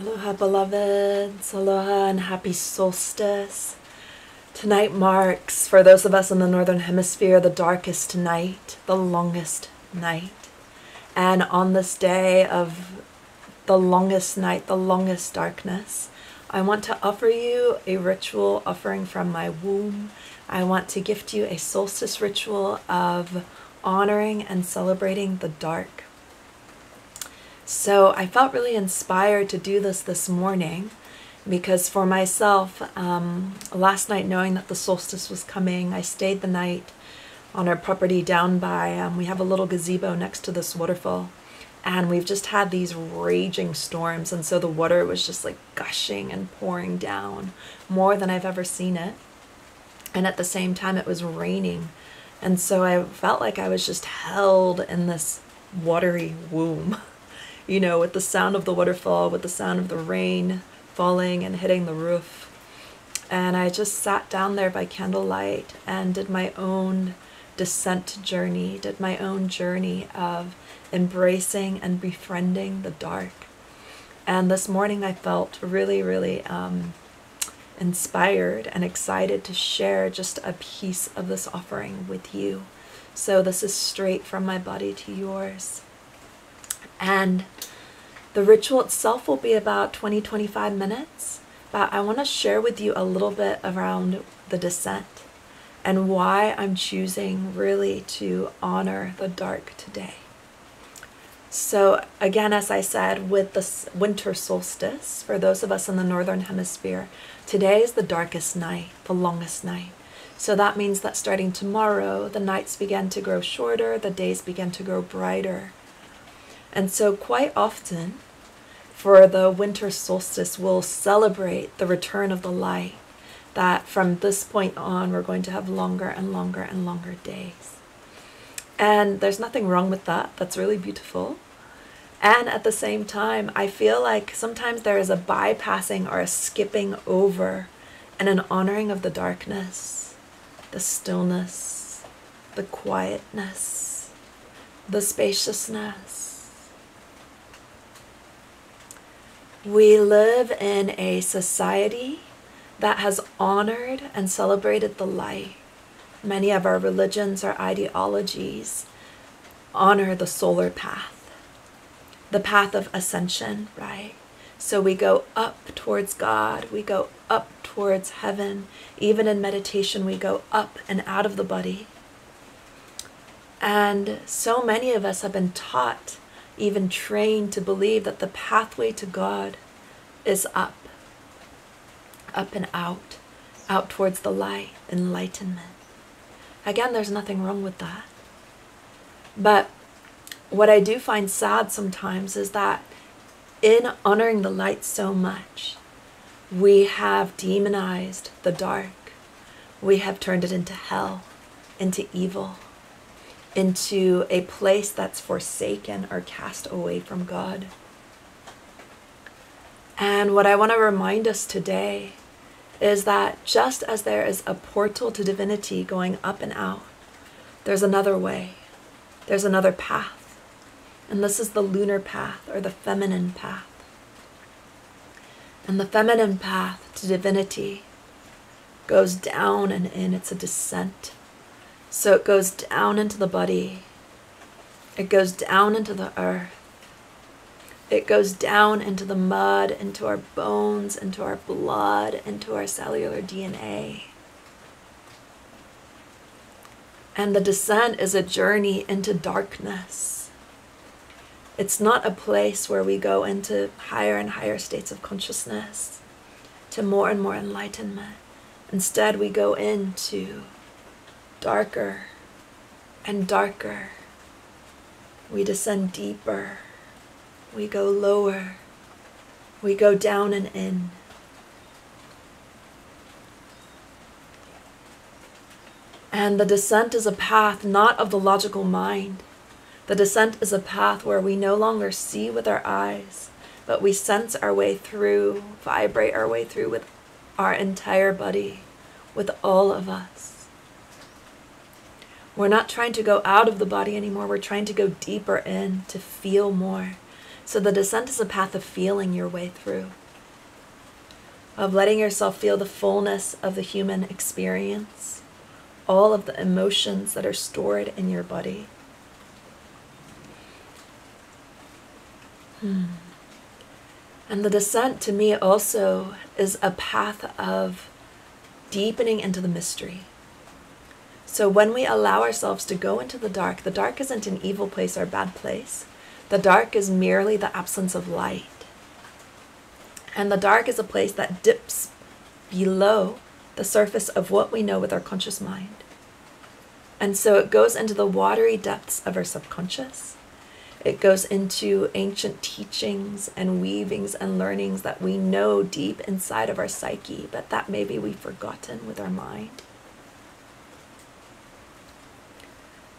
Aloha, beloveds. Aloha and happy solstice. Tonight marks, for those of us in the Northern Hemisphere, the darkest night, the longest night. And on this day of the longest night, the longest darkness, I want to offer you a ritual offering from my womb. I want to gift you a solstice ritual of honoring and celebrating the dark. So I felt really inspired to do this morning because for myself, last night knowing that the solstice was coming, I stayed the night on our property down by, we have a little gazebo next to this waterfall, and we've just had these raging storms, and so the water was just like gushing and pouring down more than I've ever seen it. And at the same time it was raining, and so I felt like I was just held in this watery womb. You know, with the sound of the waterfall, with the sound of the rain falling and hitting the roof. And I just sat down there by candlelight and did my own descent journey, did my own journey of embracing and befriending the dark. And this morning I felt really, really inspired and excited to share just a piece of this offering with you. So this is straight from my body to yours. And the ritual itself will be about 20-25 minutes, but I want to share with you a little bit around the descent and why I'm choosing really to honor the dark today. So again, as I said, with the winter solstice, for those of us in the Northern Hemisphere, today is the darkest night, the longest night. So that means that starting tomorrow, the nights begin to grow shorter, the days begin to grow brighter. And so quite often, for the winter solstice, we'll celebrate the return of the light, that from this point on, we're going to have longer and longer and longer days. And there's nothing wrong with that. That's really beautiful. And at the same time, I feel like sometimes there is a bypassing or a skipping over and an honoring of the darkness, the stillness, the quietness, the spaciousness. We live in a society that has honored and celebrated the light. Many of our religions or ideologies honor the solar path, the path of ascension, right? So we go up towards God, we go up towards heaven. Even in meditation, we go up and out of the body. And so many of us have been taught, even trained to believe that the pathway to God is up and out towards the light, enlightenment. Again, there's nothing wrong with that. But what I do find sad sometimes is that in honoring the light so much, we have demonized the dark. We have turned it into hell, into evil, into a place that's forsaken or cast away from God. And what I want to remind us today is that just as there is a portal to divinity going up and out, there's another way. There's another path. And this is the lunar path, or the feminine path. And the feminine path to divinity goes down and in. It's a descent. So it goes down into the body. It goes down into the earth. It goes down into the mud, into our bones, into our blood, into our cellular DNA. And the descent is a journey into darkness. It's not a place where we go into higher and higher states of consciousness, to more and more enlightenment. Instead, we go into darker and darker. We descend deeper. We go lower. We go down and in. And the descent is a path not of the logical mind. The descent is a path where we no longer see with our eyes, but we sense our way through, vibrate our way through with our entire body, with all of us. We're not trying to go out of the body anymore. We're trying to go deeper in, to feel more. So the descent is a path of feeling your way through, of letting yourself feel the fullness of the human experience, all of the emotions that are stored in your body. And the descent to me also is a path of deepening into the mystery. So when we allow ourselves to go into the dark isn't an evil place or a bad place. The dark is merely the absence of light. And the dark is a place that dips below the surface of what we know with our conscious mind. And so it goes into the watery depths of our subconscious. It goes into ancient teachings and weavings and learnings that we know deep inside of our psyche, but that maybe we've forgotten with our mind.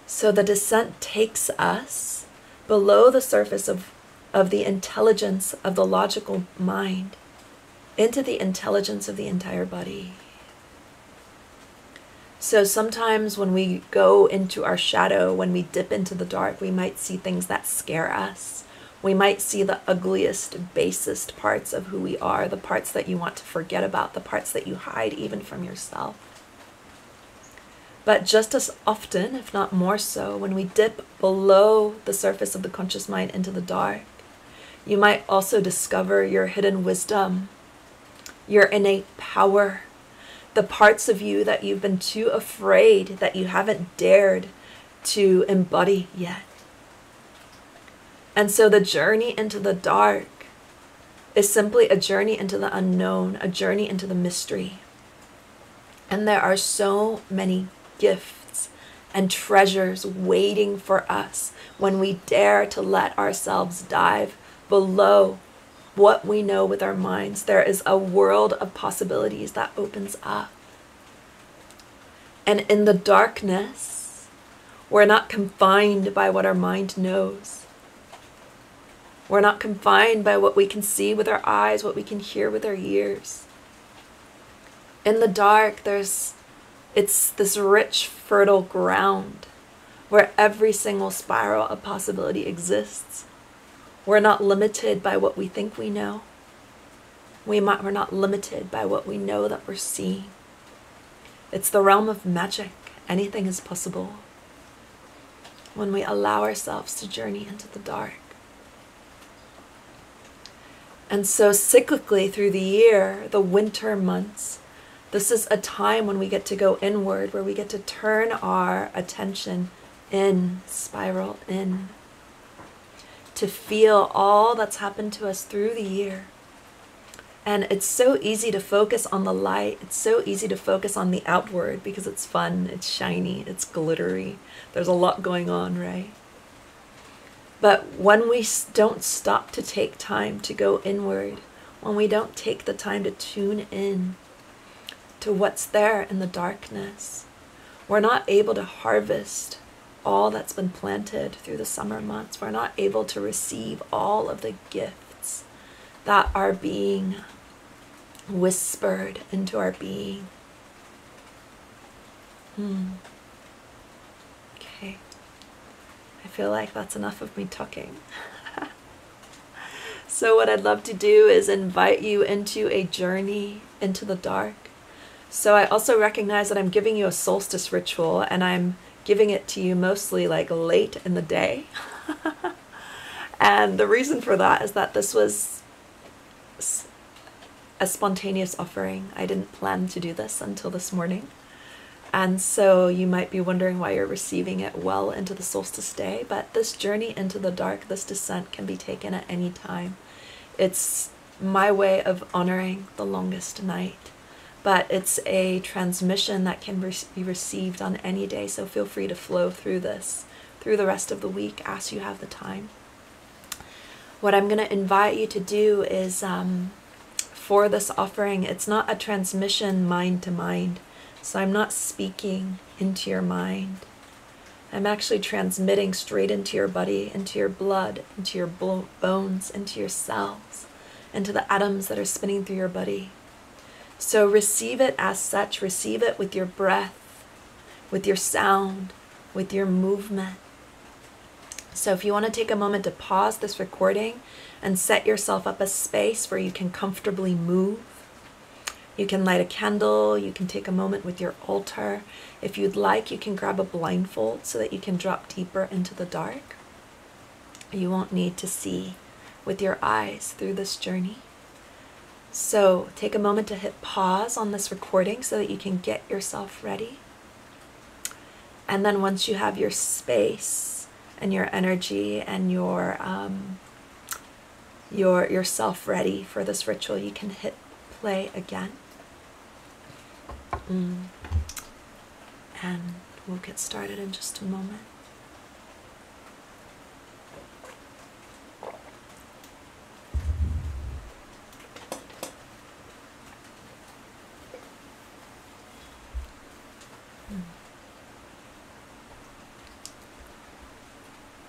So the descent takes us below the surface of the intelligence of the logical mind into the intelligence of the entire body. So sometimes when we go into our shadow, when we dip into the dark, we might see things that scare us. We might see the ugliest, basest parts of who we are, the parts that you want to forget about, the parts that you hide even from yourself. But just as often, if not more so, when we dip below the surface of the conscious mind into the dark, you might also discover your hidden wisdom, your innate power, the parts of you that you've been too afraid, that you haven't dared to embody yet. And so the journey into the dark is simply a journey into the unknown, a journey into the mystery. And there are so many gifts and treasures waiting for us when we dare to let ourselves dive below what we know with our minds. There is a world of possibilities that opens up. And in the darkness, we're not confined by what our mind knows. We're not confined by what we can see with our eyes, what we can hear with our ears. In the dark, it's this rich, fertile ground where every single spiral of possibility exists. We're not limited by what we think we know. We're not limited by what we know that we're seeing. It's the realm of magic. Anything is possible when we allow ourselves to journey into the dark. And so cyclically through the year, the winter months, this is a time when we get to go inward, where we get to turn our attention in, spiral in, to feel all that's happened to us through the year. And it's so easy to focus on the light. It's so easy to focus on the outward because it's fun, it's shiny, it's glittery. There's a lot going on, right? But when we don't stop to take time to go inward, when we don't take the time to tune in to what's there in the darkness, we're not able to harvest all that's been planted through the summer months. We're not able to receive all of the gifts that are being whispered into our being. Okay. I feel like that's enough of me talking. So what I'd love to do is invite you into a journey into the dark. So I also recognize that I'm giving you a solstice ritual, and I'm giving it to you mostly like late in the day. And the reason for that is that this was a spontaneous offering. I didn't plan to do this until this morning. And so you might be wondering why you're receiving it well into the solstice day, but this journey into the dark, this descent can be taken at any time. It's my way of honoring the longest night, but it's a transmission that can be received on any day, so feel free to flow through this through the rest of the week as you have the time. What I'm going to invite you to do is, for this offering, it's not a transmission mind to mind. So I'm not speaking into your mind. I'm actually transmitting straight into your body, into your blood, into your bones, into your cells, into the atoms that are spinning through your body. So receive it as such. Receive it with your breath, with your sound, with your movement. So if you want to take a moment to pause this recording and set yourself up a space where you can comfortably move, you can light a candle, you can take a moment with your altar. If you'd like, you can grab a blindfold so that you can drop deeper into the dark. You won't need to see with your eyes through this journey. So take a moment to hit pause on this recording so that you can get yourself ready. And then once you have your space and your energy and yourself ready for this ritual, you can hit play again. And we'll get started in just a moment.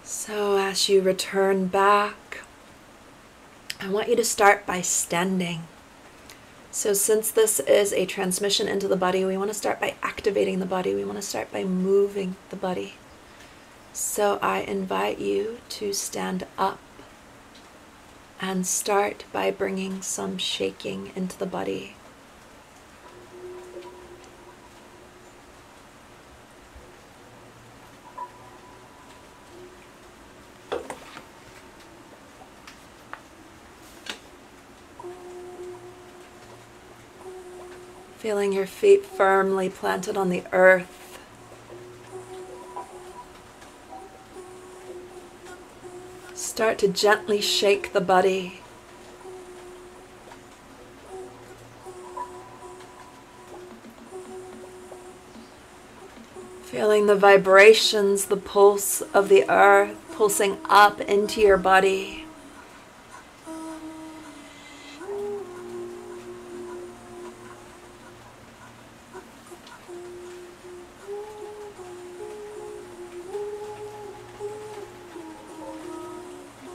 So as you return back, I want you to start by standing. So since this is a transmission into the body, we want to start by activating the body. We want to start by moving the body. So I invite you to stand up and start by bringing some shaking into the body. Feeling your feet firmly planted on the earth. Start to gently shake the body. Feeling the vibrations, the pulse of the earth pulsing up into your body.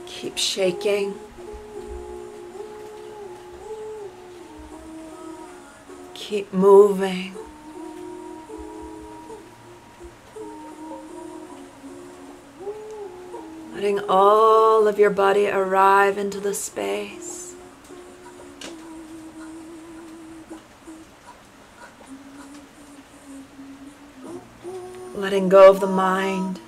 Keep shaking. Keep moving. Letting all of your body arrive into the space. Letting go of the mind.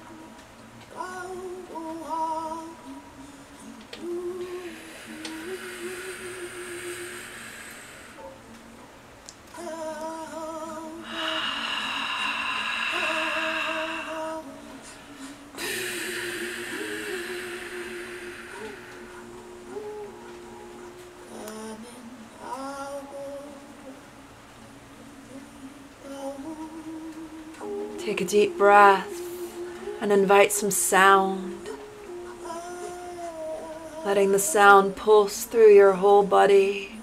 Take a deep breath and invite some sound. Letting the sound pulse through your whole body.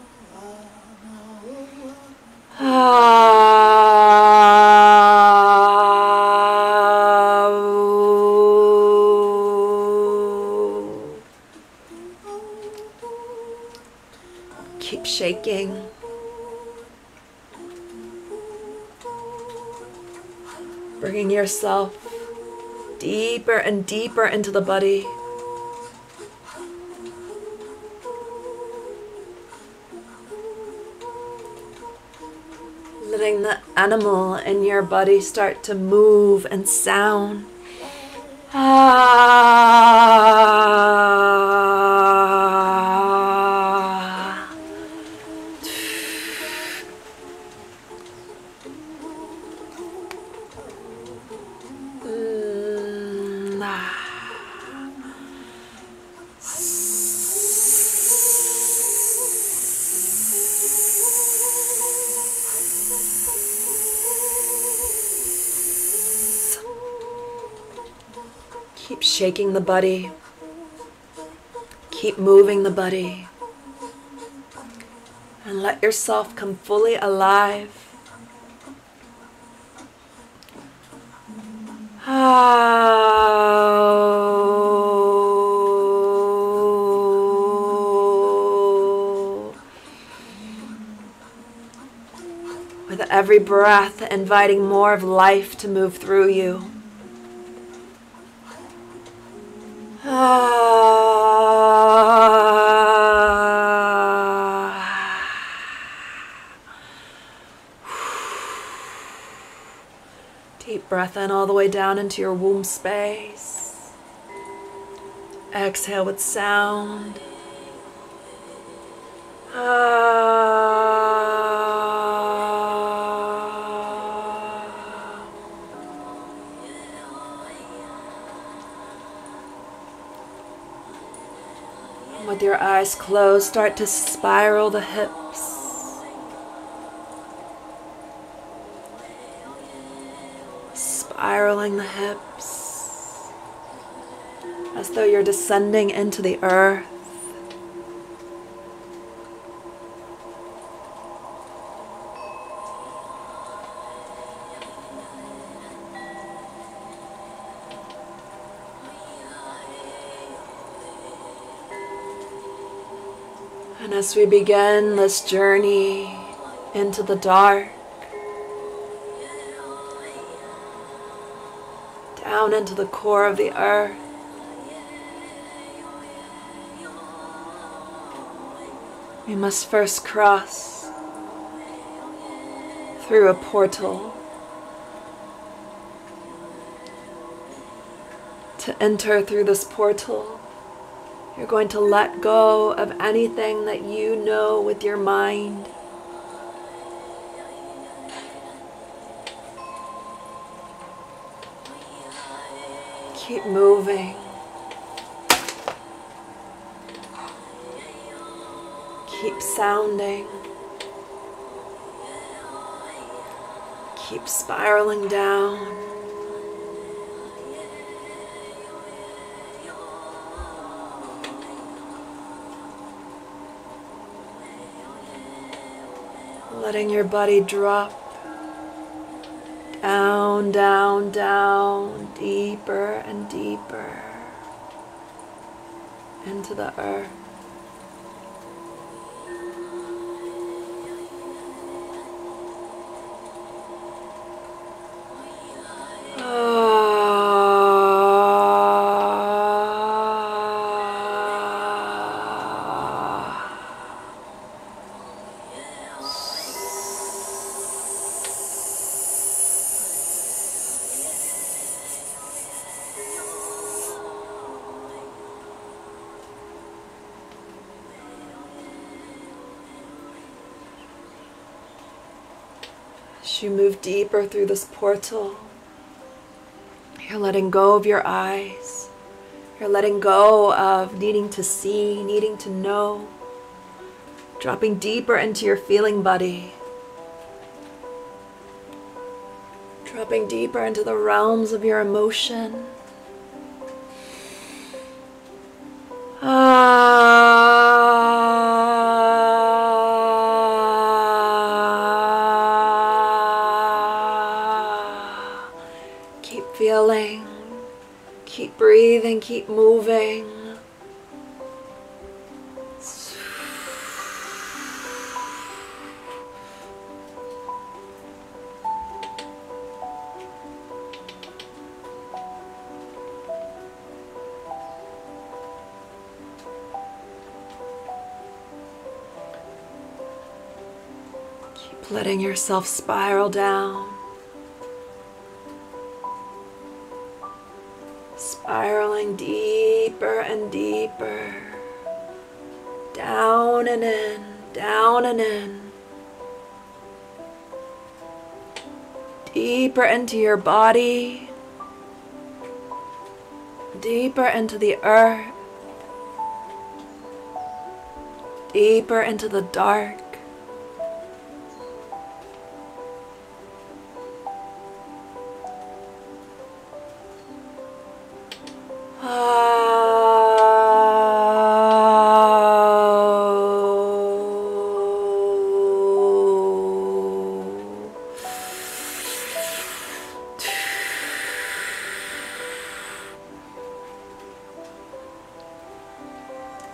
Keep shaking. Bringing yourself deeper and deeper into the body. Letting the animal in your body start to move and sound. Keep shaking the body. Keep moving the body. And let yourself come fully alive. With every breath, inviting more of life to move through you. Deep breath in all the way down into your womb space. Exhale with sound. With your eyes closed, start to spiral the hips. Spiraling the hips as though you're descending into the earth. And as we begin this journey into the dark, down into the core of the earth, we must first cross through a portal to enter through this portal. You're going to let go of anything that you know with your mind. Keep moving. Keep sounding. Keep spiraling down. Letting your body drop down, down, down, deeper and deeper into the earth. As you move deeper through this portal, you're letting go of your eyes. You're letting go of needing to see, needing to know. Dropping deeper into your feeling body. Dropping deeper into the realms of your emotion. Keep feeling, keep breathing, keep moving. Keep letting yourself spiral down. Spiraling deeper and deeper. Down and in, down and in. Deeper into your body. Deeper into the earth. Deeper into the dark.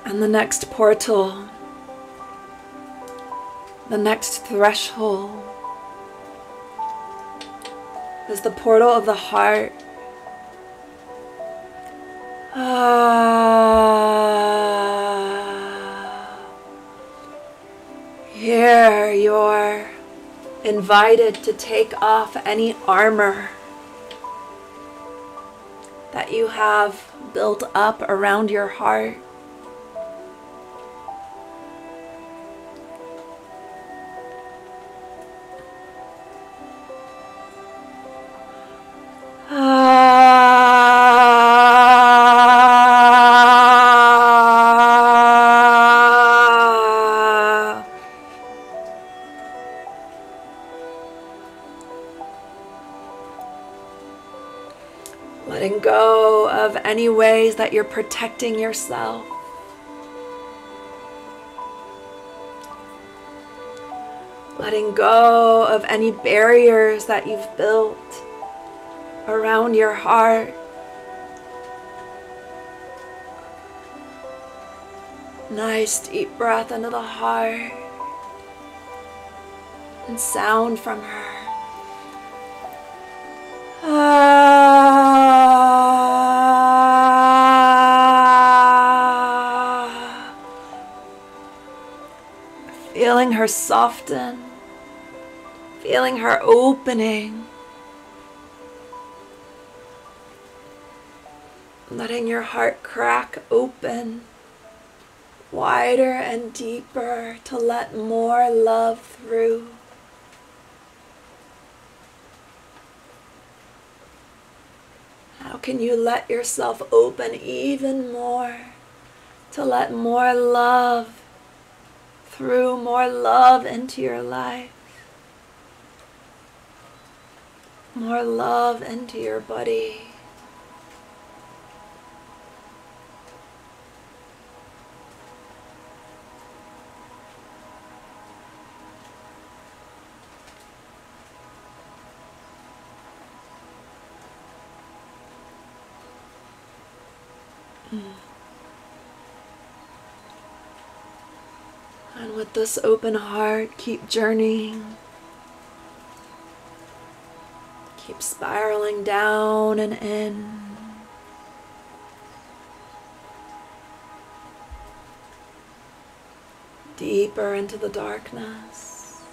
And the next portal, the next threshold, is the portal of the heart. Here you're invited to take off any armor that you have built up around your heart. Letting go of any ways that you're protecting yourself. Letting go of any barriers that you've built around your heart. Nice deep breath into the heart and sound from her. Feeling her soften, feeling her opening, letting your heart crack open wider and deeper to let more love through. How can you let yourself open even more to let more love through, more love into your life, more love into your body? And with this open heart, keep journeying. Keep spiraling down and in. Deeper into the darkness.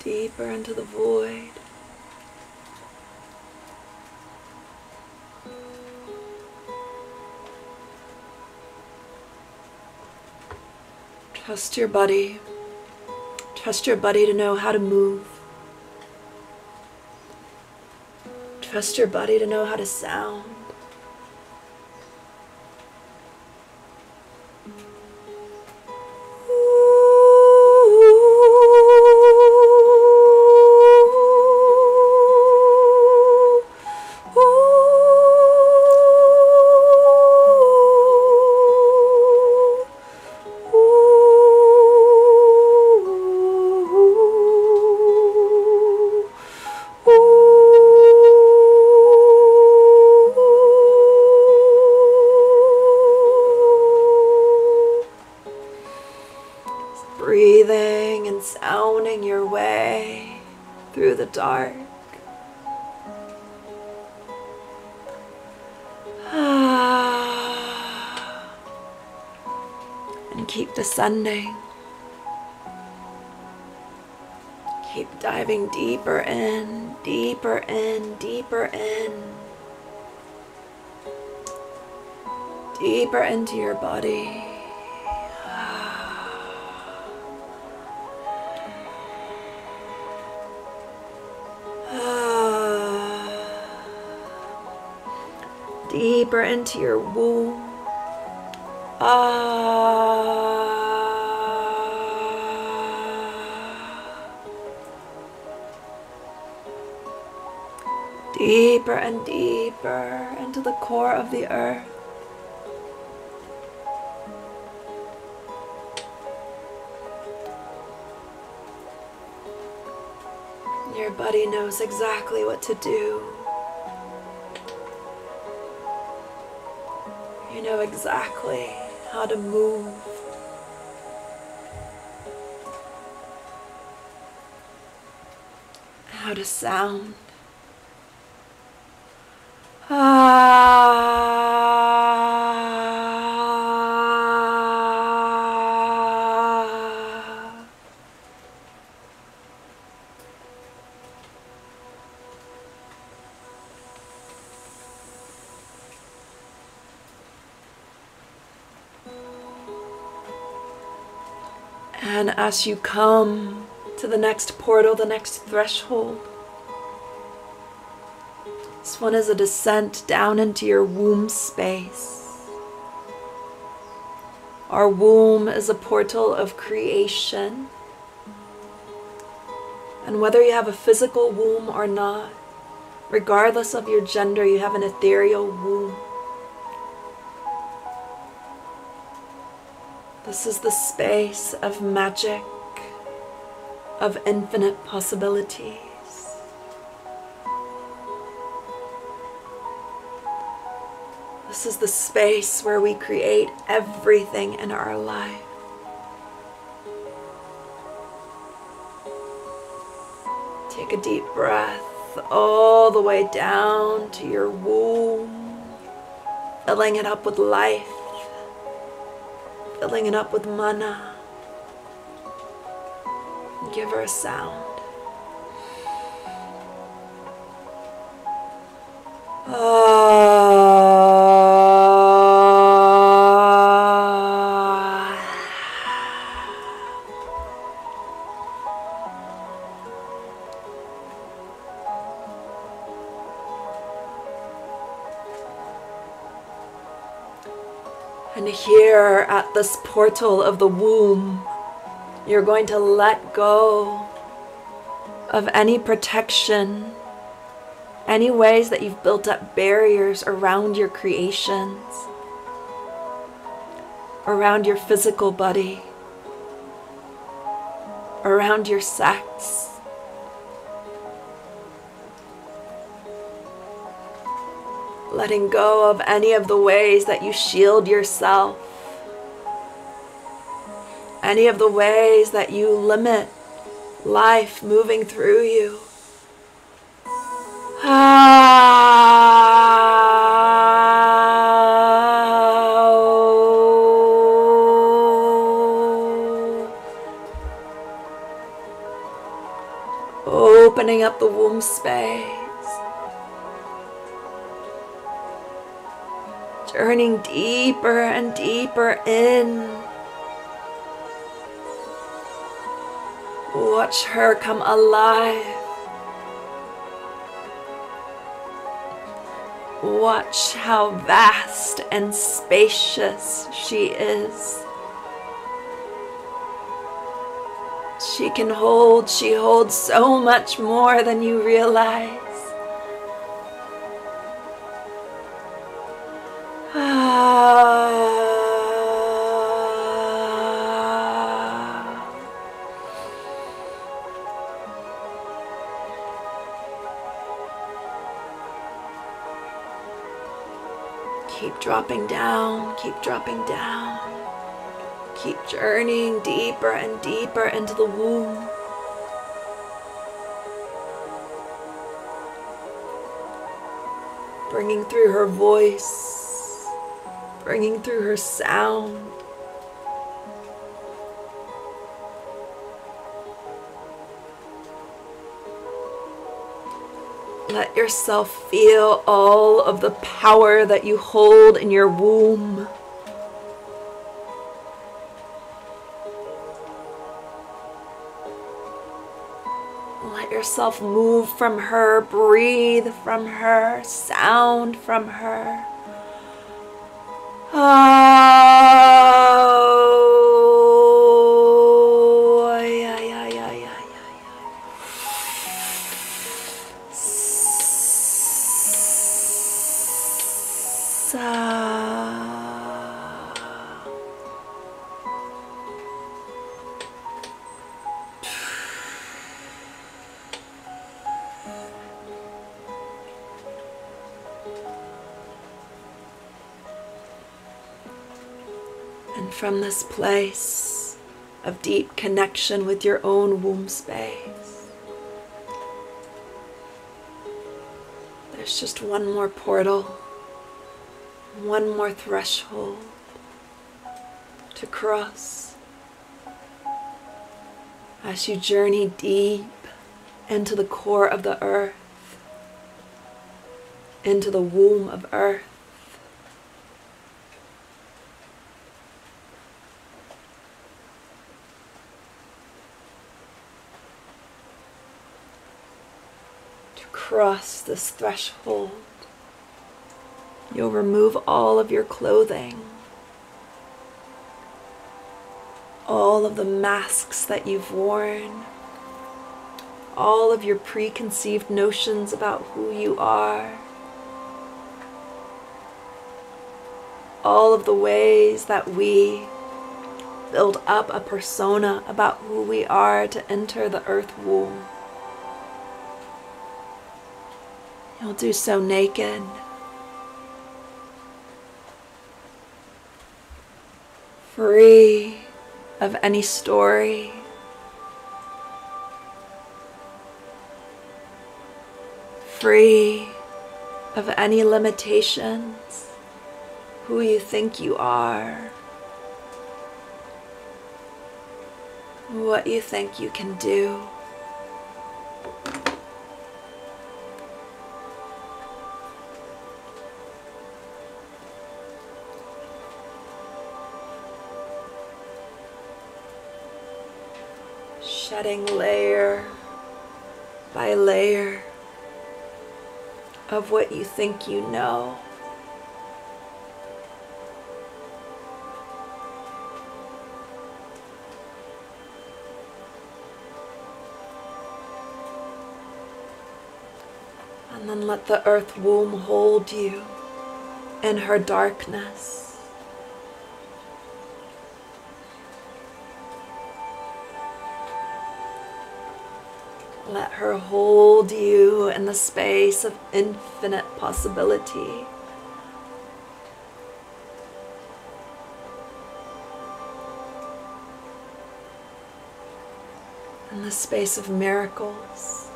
Deeper into the void. Trust your body. Trust your body to know how to move. Trust your body to know how to sound. Breathing and sounding your way through the dark. And keep descending. Keep diving deeper in, deeper in, deeper in. Deeper into your body. Deeper into your womb. Deeper and deeper into the core of the earth. Your body knows exactly what to do. You know exactly how to move. How to sound. And as you come to the next portal, the next threshold, this one is a descent down into your womb space. Our womb is a portal of creation. And whether you have a physical womb or not, regardless of your gender, you have an ethereal womb. This is the space of magic, of infinite possibilities. This is the space where we create everything in our life. Take a deep breath all the way down to your womb, filling it up with life, filling it up with mana. Give her a sound. And here at this portal of the womb, you're going to let go of any protection, any ways that you've built up barriers around your creations, around your physical body, around your sex. Letting go of any of the ways that you shield yourself, any of the ways that you limit life moving through you. Opening up the womb space. Journeying deeper and deeper in. Watch her come alive. Watch how vast and spacious she is. She holds so much more than you realize. Keep dropping down, keep dropping down. Keep journeying deeper and deeper into the womb. Bringing through her voice, bringing through her sound. Let yourself feel all of the power that you hold in your womb. Let yourself move from her, breathe from her, sound from her. Oh, yeah, yeah, yeah, yeah, yeah. And from this place of deep connection with your own womb space, There's just one more portal, one more threshold to cross as you journey deep into the core of the earth, into the womb of earth. To cross this threshold, you'll remove all of your clothing, all of the masks that you've worn, all of your preconceived notions about who you are, all of the ways that we build up a persona about who we are to enter the earth womb. You'll do so naked, free of any story, free of any limitations, who you think you are, what you think you can do. Shedding layer by layer of what you think you know. And then let the earth womb hold you in her darkness. Let her hold you in the space of infinite possibility. In the space of miracles.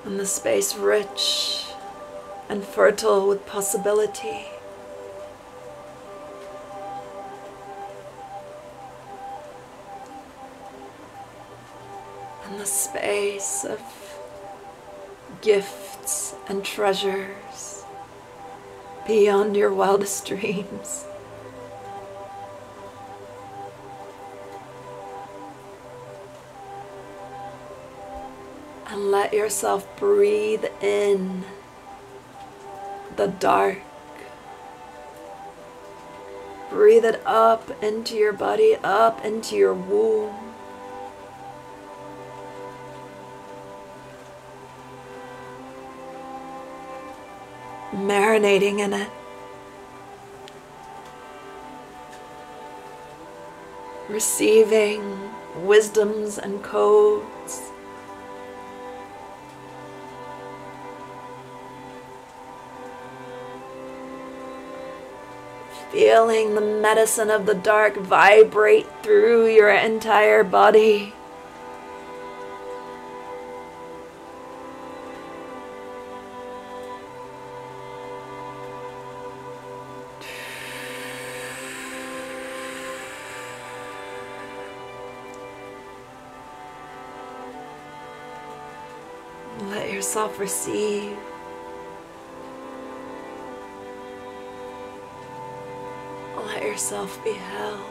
In the space rich and fertile with possibility. In the space of gifts and treasures beyond your wildest dreams. And let yourself breathe in the dark. Breathe it up into your body, up into your womb. Marinating in it. Receiving wisdoms and codes. Feeling the medicine of the dark vibrate through your entire body. Let yourself receive. Let yourself be held.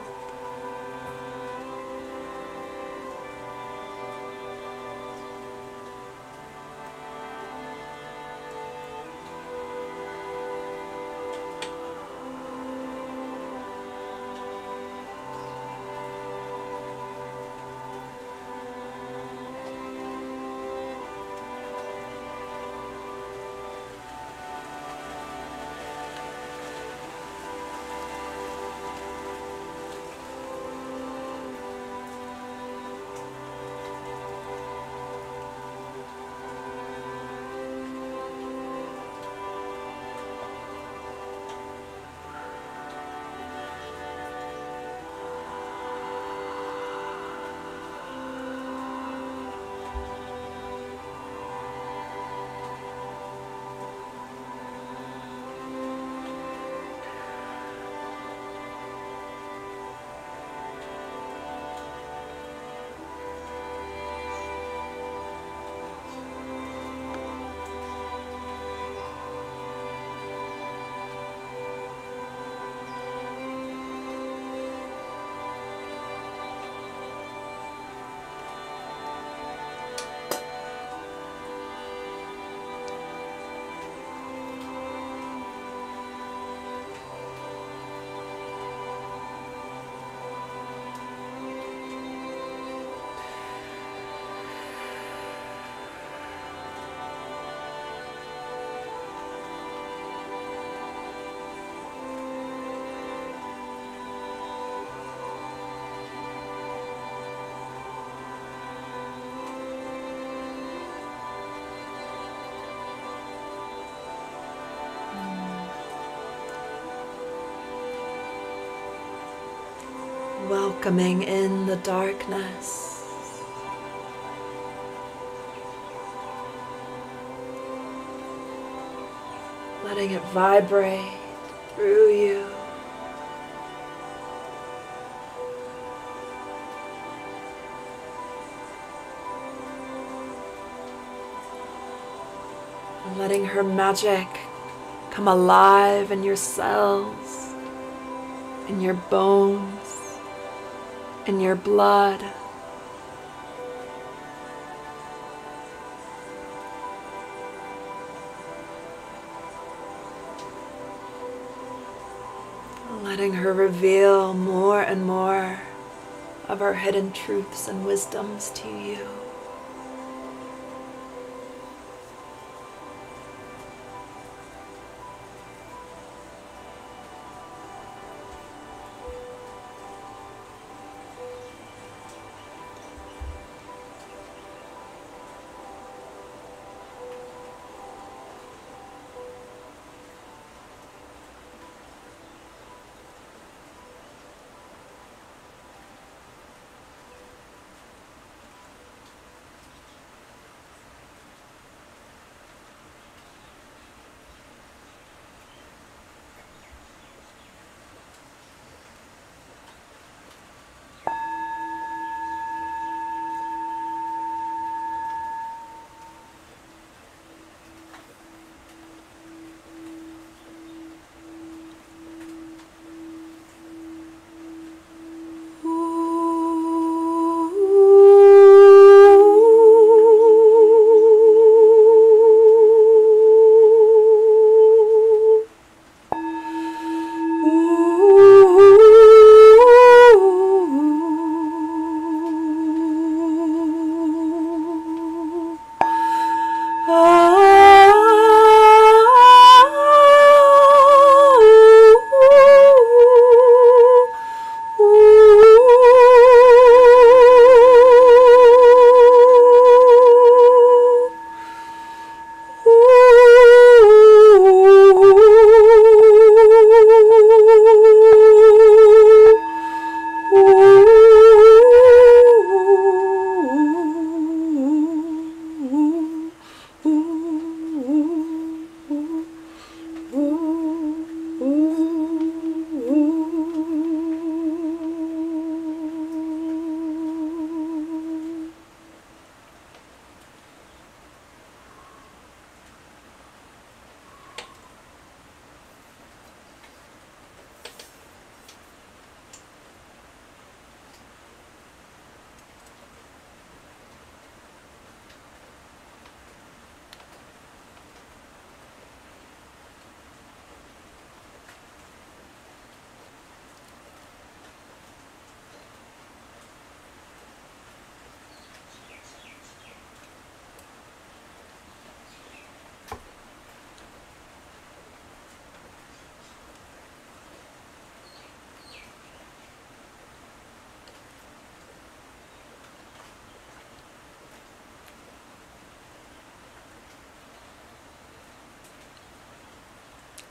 welcoming in the darkness. Letting it vibrate through you. And letting her magic come alive in your cells, in your bones, in your blood. Letting her reveal more and more of her hidden truths and wisdoms to you.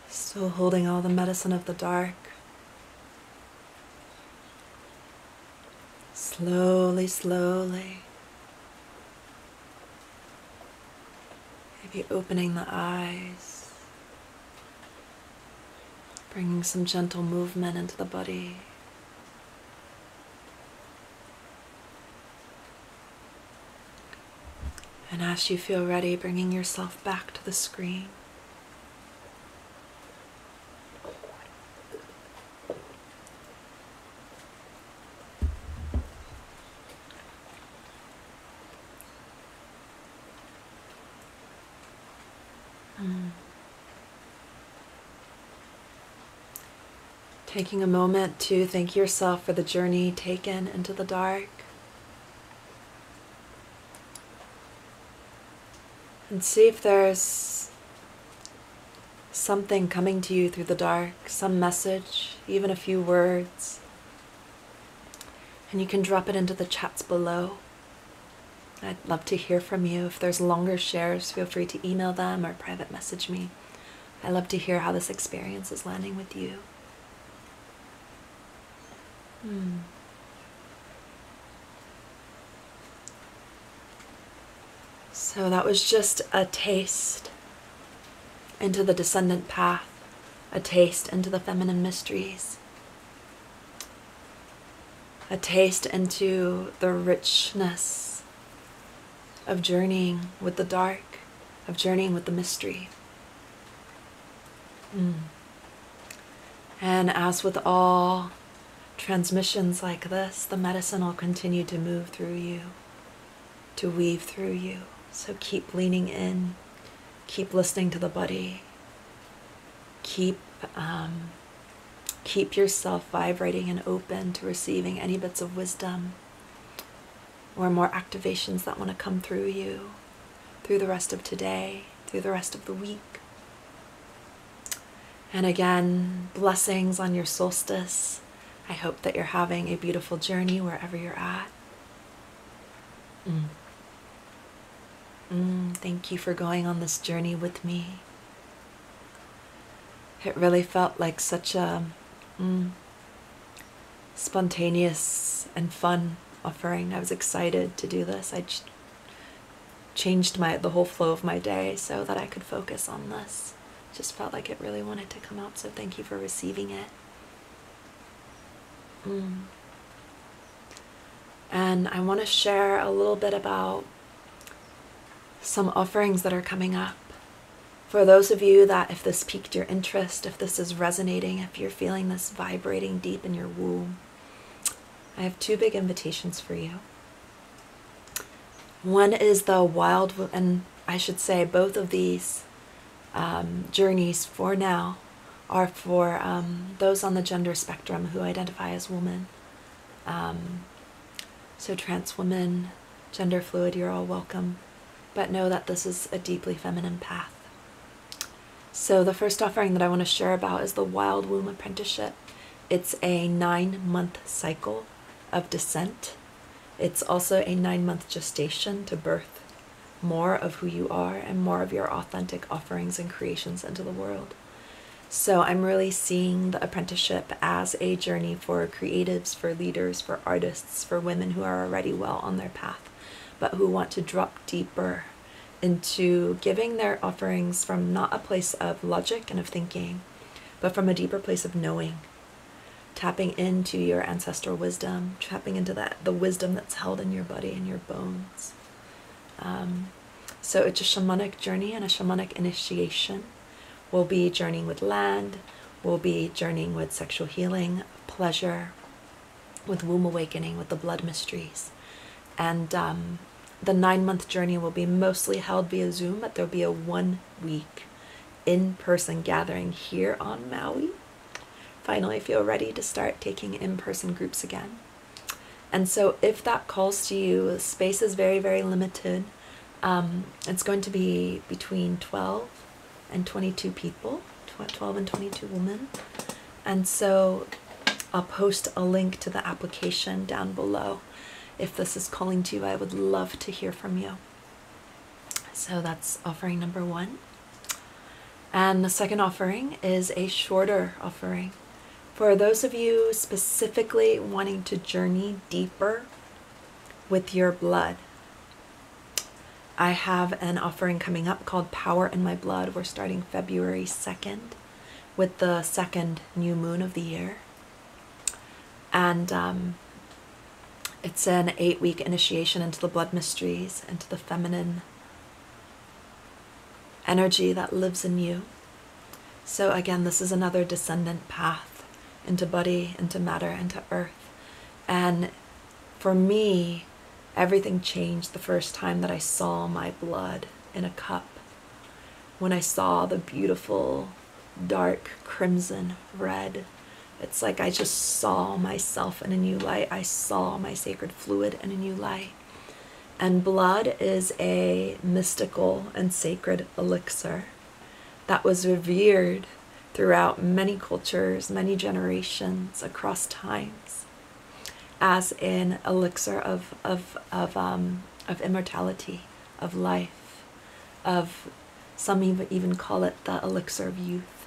Still holding all the medicine of the dark. Slowly, slowly. Maybe opening the eyes. Bringing some gentle movement into the body. And as you feel ready, bringing yourself back to the screen. Taking a moment to thank yourself for the journey taken into the dark. And see if there's something coming to you through the dark, some message, even a few words. And you can drop it into the chats below. I'd love to hear from you. If there's longer shares, feel free to email them or private message me. I love to hear how this experience is landing with you. So that was just a taste into the descendant path, a taste into the feminine mysteries, a taste into the richness of journeying with the dark, of journeying with the mystery. And as with all transmissions like this, the medicine will continue to move through you, to weave through you. So keep leaning in, keep listening to the body, keep yourself vibrating and open to receiving any bits of wisdom or more activations that want to come through you, through the rest of today, through the rest of the week. And again, blessings on your solstice. I hope that you're having a beautiful journey wherever you're at. Thank you for going on this journey with me. It really felt like such a spontaneous and fun offering. I was excited to do this. I changed the whole flow of my day so that I could focus on this. Just felt like it really wanted to come out, so thank you for receiving it. And I want to share a little bit about some offerings that are coming up. For those of you that, if this piqued your interest, if this is resonating, if you're feeling this vibrating deep in your womb, I have two big invitations for you. One is the wild, and I should say both of these journeys for now are for those on the gender spectrum who identify as woman. So trans women, gender fluid, you're all welcome. But know that this is a deeply feminine path. So the first offering that I want to share about is the Wild Womb Apprenticeship. It's a 9-month cycle of descent. It's also a 9-month gestation to birth more of who you are and more of your authentic offerings and creations into the world. So I'm really seeing the apprenticeship as a journey for creatives, for leaders, for artists, for women who are already well on their path, but who want to drop deeper into giving their offerings from not a place of logic and of thinking, but from a deeper place of knowing, tapping into your ancestral wisdom, tapping into the wisdom that's held in your body and your bones. So it's a shamanic journey and a shamanic initiation. We'll be journeying with land, we'll be journeying with sexual healing, pleasure, with womb awakening, with the blood mysteries. And the 9-month journey will be mostly held via Zoom, but there'll be a 1-week in-person gathering here on Maui. Finally feel ready to start taking in-person groups again. And so if that calls to you, the space is very, very limited. It's going to be between 12 and 22 people, 12 and 22 women. And so I'll post a link to the application down below. If this is calling to you, I would love to hear from you. So that's offering number 1. And the second offering is a shorter offering. For those of you specifically wanting to journey deeper with your blood, I have an offering coming up called Power in My Blood. We're starting February 2nd with the second new moon of the year. And it's an 8-week initiation into the blood mysteries, into the feminine energy that lives in you. So again, this is another descendant path into body, into matter, into earth. And for me, everything changed the first time that I saw my blood in a cup. When I saw the beautiful, dark crimson red. It's like I just saw myself in a new light. I saw my sacred fluid in a new light. And blood is a mystical and sacred elixir that was revered throughout many cultures, many generations, across times, as an elixir of immortality, of life, of some even call it the elixir of youth.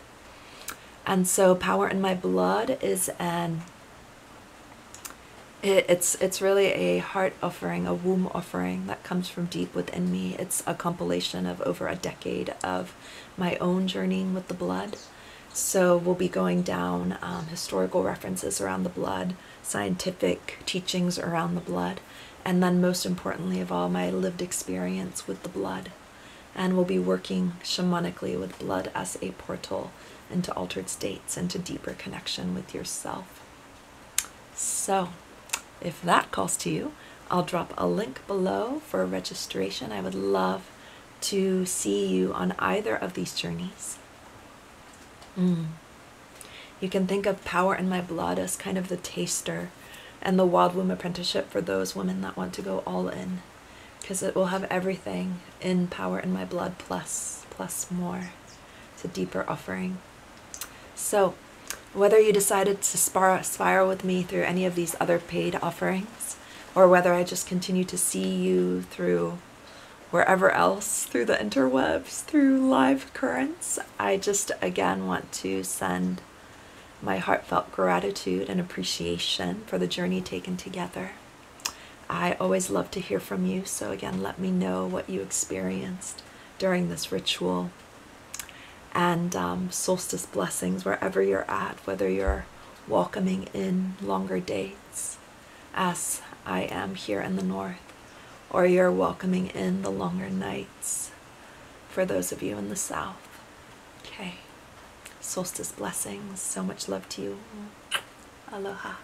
And so Power in My Blood is It's really a heart offering, a womb offering that comes from deep within me. It's a compilation of over a decade of my own journeying with the blood. So we'll be going down historical references around the blood, scientific teachings around the blood, and then most importantly of all, my lived experience with the blood. And we'll be working shamanically with blood as a portal into altered states, into deeper connection with yourself. So if that calls to you, I'll drop a link below for registration. I would love to see you on either of these journeys. You can think of Power in My Blood as kind of the taster, and the Wild Womb Apprenticeship for those women that want to go all in, because it will have everything in Power in My Blood plus more. It's a deeper offering. So whether you decided to spiral with me through any of these other paid offerings, or whether I just continue to see you through wherever else, through the interwebs, through live currents, I just again want to send my heartfelt gratitude and appreciation for the journey taken together. I always love to hear from you, so again, let me know what you experienced during this ritual. And solstice blessings wherever you're at, whether you're welcoming in longer dates, as I am here in the north, or you're welcoming in the longer nights for those of you in the south. Okay, solstice blessings, so much love to you. Aloha.